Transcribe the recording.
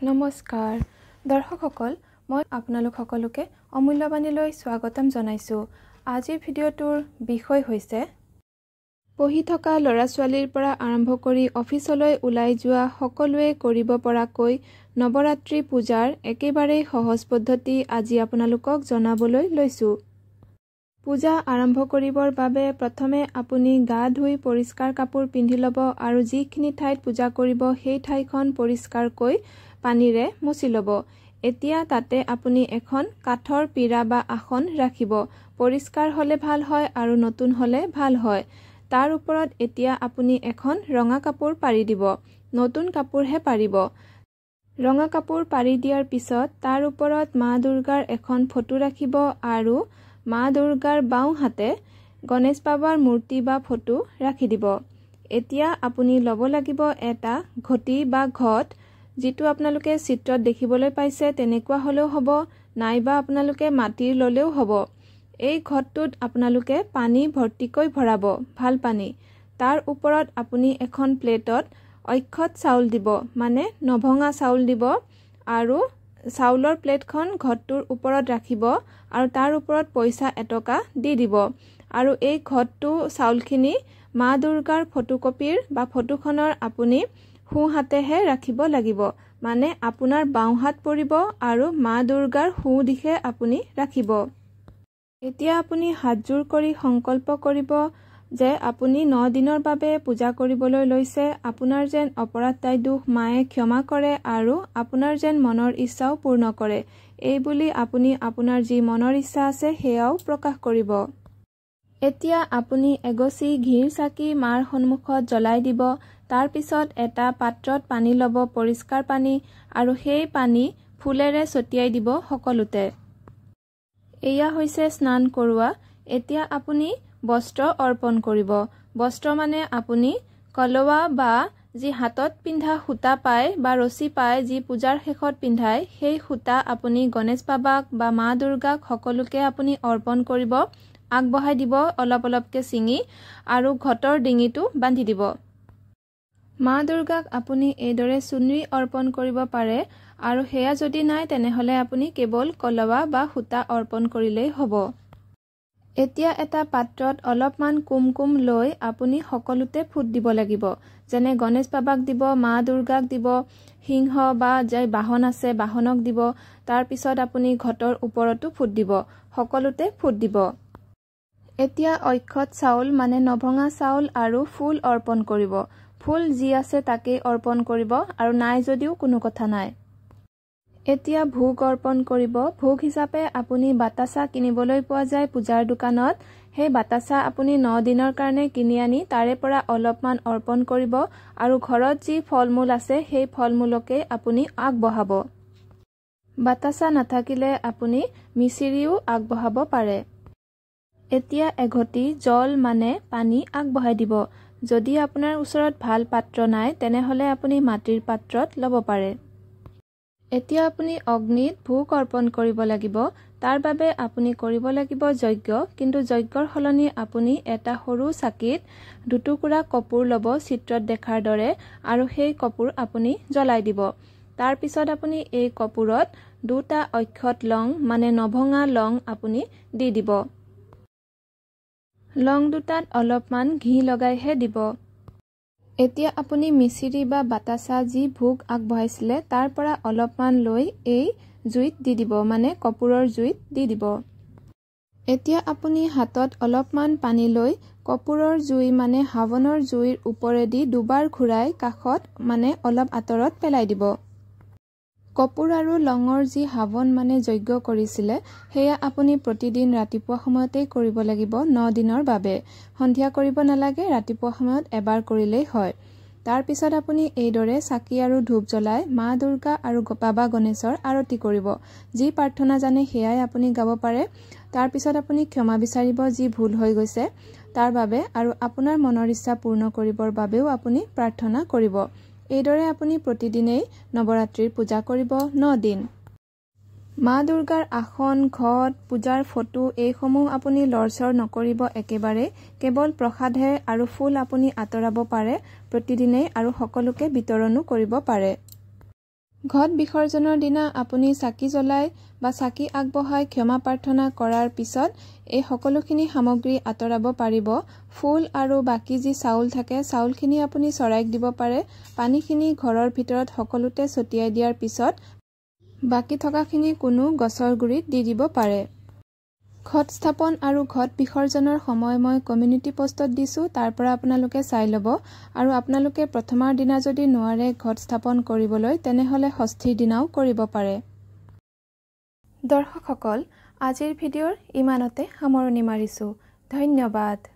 নমস্কাৰ দৰ্শকসকল মই আপোনালোক সকলোকে অমূল্যবাণীলৈ স্বাগতম জনাইছো। আজিৰ ভিডিঅ'টোৰ বিষয় হৈছে পঢ়ি থকা ল'ৰা-ছোৱালীৰ পৰা আৰম্ভ কৰি অফিচলৈ ওলাই যোৱা সকলোৱে কৰিব পৰাকৈ নৱৰাত্ৰি পূজাৰ একেবাৰে সহজ পদ্ধতি আজি আপোনালোকক জনাবলৈ লৈছো। পূজা আৰম্ভ কৰিবৰ বাবে প্ৰথমে আপুনি গা ধুই পৰিষ্কাৰ কাপোৰ পিন্ধি ল'ব আৰু যিখিনি ঠাইত পূজা কৰিব সেই ঠাইখন পৰিষ্কাৰকৈ পানীৰে মুছি ল'ব। এতিয়া তাতে আপুনি এখন কাঠৰ পীৰা বা আসন ৰাখিব। পৰিষ্কাৰ হ'লে ভাল হয় আৰু নতুন হ'লে ভাল হয়। তাৰ ওপৰত এতিয়া আপুনি এখন ৰঙা কাপোৰ পাৰি দিব। নতুন কাপোৰহে পাৰিব। ৰঙা কাপোৰ পাৰি দিয়াৰ পিছত তাৰ ওপৰত মা দুৰ্গাৰ এখন ফটো ৰাখিব আৰু মা দুৰ্গাৰ বাওঁ হাতে গণেশ বাবাৰ মূৰ্তি বা ফটো ৰাখি দিব। এতিয়া আপুনি ল'ব লাগিব এটা ঘটি বা ঘট, যিটো আপোনালোকে চিত্ৰত দেখিবলৈ পাইছে তেনেকুৱা হ'লেও হ'ব, নাইবা আপোনালোকে মাটিৰ ল'লেও হ'ব। এই ঘটটোত আপোনালোকে পানী ভৰ্তিকৈ ভৰাব, ভাল পানী। তাৰ ওপৰত আপুনি এখন প্লেটত অক্ষত চাউল দিব, মানে নভঙা চাউল দিব আৰু চাউলৰ প্লেটখন ঘটটোৰ ওপৰত ৰাখিব আৰু তাৰ ওপৰত পইচা এটকা দি দিব। আৰু এই ঘটটো চাউলখিনি মা দুৰ্গাৰ ফটোকপিৰ বা ফটোখনৰ আপুনি সোঁ হাতেহে ৰাখিব লাগিব, মানে আপোনাৰ বাওঁ হাত পৰিব আৰু মা দুৰ্গাৰ সোঁ দিশে আপুনি ৰাখিব। এতিয়া আপুনি হাতজোৰ কৰি সংকল্প কৰিব যে আপুনি 9 দিনৰ বাবে পূজা কৰিবলৈ লৈছে। আপোনাৰ যেন অপৰাধ দায় দোষ মায়ে ক্ষমা কৰে আৰু আপোনাৰ যেন মনৰ ইচ্ছাও পূৰ্ণ কৰে। এই বুলি আপুনি আপোনাৰ যি মনৰ ইচ্ছা আছে সেয়াও প্ৰকাশ কৰিব। এতিয়া আপুনি এগছি ঘিৰ চাকি মাৰ সন্মুখত জ্বলাই দিব। তাৰ পিছত এটা পাত্ৰত পানী ল'ব, পৰিষ্কাৰ পানী, আৰু সেই পানী ফুলেৰে ছটিয়াই দিব সকলোতে। এয়া হৈছে স্নান কৰোৱা। এতিয়া আপুনি বস্ত্ৰ অৰ্পণ কৰিব। বস্ত্ৰ মানে আপুনি কলৱা বা যি হাতত পিন্ধা সূতা পায় বা ৰছী পায়, যি পূজাৰ শেষত পিন্ধায়, সেই সূতা আপুনি গণেশ বাবাক বা মা দুৰ্গাক সকলোকে আপুনি অৰ্পণ কৰিব। আগবঢ়াই দিব অলপ অলপকৈ ছিঙি আৰু ঘটৰ ডিঙিটো বান্ধি দিব। মা দুৰ্গাক আপুনি এইদৰে চুনৰি অৰ্পণ কৰিব পাৰে, আৰু সেয়া যদি নাই তেনেহ'লে আপুনি কেৱল কলৱা বা সূতা অৰ্পণ কৰিলেই হ'ব। এতিয়া এটা পাত্ৰত অলপমান কুমকুম লৈ আপুনি সকলোতে ফুট দিব লাগিব। যেনে গণেশ বাবাক দিব, মা দুৰ্গাক দিব, সিংহ বা যে বাহন আছে বাহনক দিব। তাৰপিছত আপুনি ঘটৰ ওপৰতো ফুট দিব, সকলোতে ফুট দিব। এতিয়া অক্ষত চাউল মানে নভঙা চাউল আৰু ফুল অৰ্পণ কৰিব। ফুল যি আছে তাকেই অৰ্পণ কৰিব আৰু নাই যদিও কোনো কথা নাই। এতিয়া ভোগ অৰ্পণ কৰিব। ভোগ হিচাপে আপুনি বাতাচা কিনিবলৈ পোৱা যায় পূজাৰ দোকানত। সেই বাতাচা আপুনি 9 দিনৰ কাৰণে কিনি আনি তাৰে পৰা অলপমান অৰ্পণ কৰিব আৰু ঘৰত যি ফল মূল আছে সেই ফল মূলকে আপুনি আগবঢ়াব। বাতাচা নাথাকিলে আপুনি মিচিৰিও আগবঢ়াব পাৰে। এতিয়া এঘটি জল মানে পানী আগবঢ়াই দিব। যদি আপোনাৰ ওচৰত ভাল পাত্ৰ নাই তেনেহ'লে আপুনি মাটিৰ পাত্ৰত ল'ব পাৰে। এতিয়া আপুনি অগ্নিত ভোগ অৰ্পণ কৰিব লাগিব। তাৰ বাবে আপুনি কৰিব লাগিব যজ্ঞ, কিন্তু যজ্ঞৰ সলনি আপুনি এটা সৰু চাকিত দুটুকুৰা কপোৰ ল'ব চিত্ৰত দেখাৰ দৰে, আৰু সেই কপোৰ আপুনি জ্বলাই দিব। তাৰ পিছত আপুনি এই কপোৰত 2টা অক্ষত লং মানে নভঙা লং আপুনি দি দিব। লং দুটাত অলপমান ঘি লগাইহে দিব। এতিয়া আপুনি মিচিৰি বা বাতাচা যি ভোগ আগবঢ়াইছিলে তাৰ পৰা অলপমান লৈ এই জুইত দি দিব, মানে কপোৰৰ জুইত দি দিব। এতিয়া আপুনি হাতত অলপমান পানী লৈ কপোৰৰ জুই মানে হাৱনৰ জুইৰ ওপৰেদি দুবাৰ ঘূৰাই কাষত মানে অলপ আঁতৰত পেলাই দিব। কপোৰ আৰু লঙৰ যি হাৱন মানে যজ্ঞ কৰিছিলে সেয়া আপুনি প্ৰতিদিন ৰাতিপুৱা সময়তেই কৰিব লাগিব 9 দিনৰ বাবে। সন্ধিয়া কৰিব নালাগে, ৰাতিপুৱা সময়ত এবাৰ কৰিলেই হয়। তাৰ পিছত আপুনি এইদৰে চাকি আৰু ধূপ জ্বলাই মা দুৰ্গা আৰু বাবা গণেশৰ আৰতি কৰিব। যি প্ৰাৰ্থনা জানে সেয়াই আপুনি গাব পাৰে। তাৰ পিছত আপুনি ক্ষমা বিচাৰিব যি ভুল হৈ গৈছে তাৰ বাবে, আৰু আপোনাৰ মনৰ ইচ্ছা পূৰ্ণ কৰিবৰ বাবেও আপুনি প্ৰাৰ্থনা কৰিব। এইদৰে আপুনি প্ৰতিদিনেই নৱৰাত্ৰিৰ পূজা কৰিব 9 দিন। মা দুৰ্গাৰ আসন, ঘট, পূজাৰ ফটো এইসমূহ আপুনি লৰচৰ নকৰিব একেবাৰে। কেৱল প্ৰসাদহে আৰু ফুল আপুনি আঁতৰাব পাৰে প্ৰতিদিনেই আৰু সকলোকে বিতৰণো কৰিব পাৰে। ঘট বিসৰ্জনৰ দিনা আপুনি চাকি জ্বলাই বা চাকি আগবঢ়াই ক্ষমা প্ৰাৰ্থনা কৰাৰ পিছত এই সকলোখিনি সামগ্ৰী আঁতৰাব পাৰিব। ফুল আৰু বাকী যি চাউল থাকে চাউলখিনি আপুনি চৰাইক দিব পাৰে। পানীখিনি ঘৰৰ ভিতৰত সকলোতে ছটিয়াই দিয়াৰ পিছত বাকী থকাখিনি কোনো গছৰ গুৰিত দি দিব পাৰে। ঘট স্থাপন আৰু ঘট বিসৰ্জনৰ সময় মই কমিউনিটি পোষ্টত দিছোঁ, তাৰ পৰা আপোনালোকে চাই ল'ব। আৰু আপোনালোকে প্ৰথমৰ দিনা যদি নোৱাৰে ঘট স্থাপন কৰিবলৈ তেনেহ'লে ষষ্ঠীৰ দিনাও কৰিব পাৰে। দৰ্শকসকল, আজিৰ ভিডিঅ'ৰ ইমানতে সামৰণি মাৰিছোঁ। ধন্যবাদ।